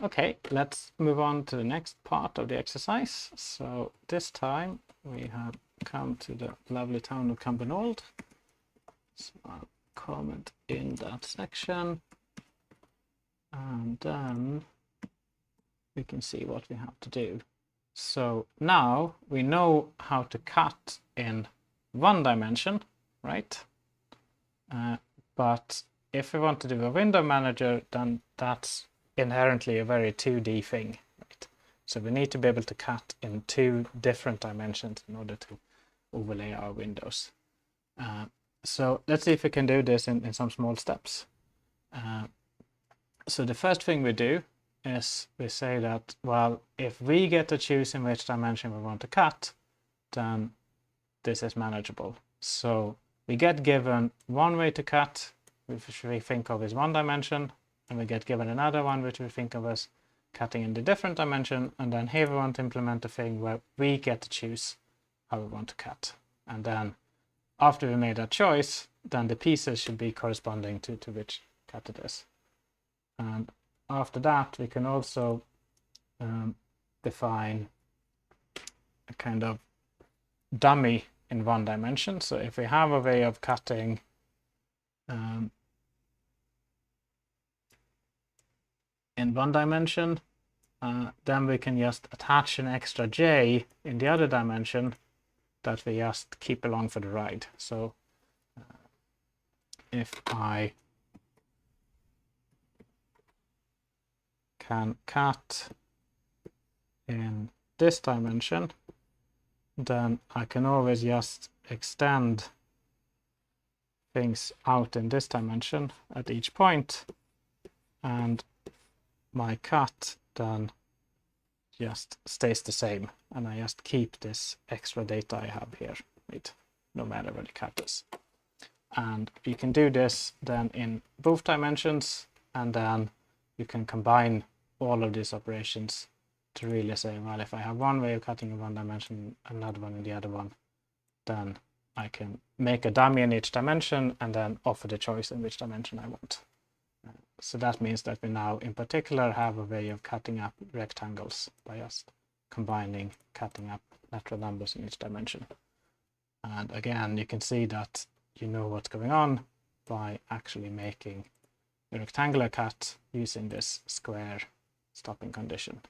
Okay, let's move on to the next part of the exercise. So this time we have come to the lovely town of Cumbernauld. So I'll comment in that section, and then we can see what we have to do. So now we know how to cut in one dimension, right? But if we want to do a window manager, then that's inherently a very 2D thing, right? So we need to be able to cut in 2 different dimensions in order to overlay our windows. So let's see if we can do this in some small steps. So the first thing we do is we say that, well, if we get to choose in which dimension we want to cut, then this is manageable. So we get given one way to cut, which we think of as one dimension, and we get given another one which we think of as cutting in the different dimension, and then here we want to implement a thing where we get to choose how we want to cut. And then after we made that choice, then the pieces should be corresponding to which cut it is. And after that, we can also define a kind of dummy in one dimension. So if we have a way of cutting in one dimension, then we can just attach an extra j in the other dimension that we just keep along for the ride. So if I can cut in this dimension, then I can always just extend things out in this dimension at each point, and my cut then just stays the same, and I just keep this extra data I have here, right, no matter where the cut is. And you can do this then in both dimensions, and then you can combine all of these operations to really say, well, if I have one way of cutting in one dimension, another one in the other one, then I can make a dummy in each dimension and then offer the choice in which dimension I want. So that means that we now in particular have a way of cutting up rectangles by just combining cutting up natural numbers in each dimension. And again, you can see that you know what's going on by actually making a rectangular cut using this square stopping condition.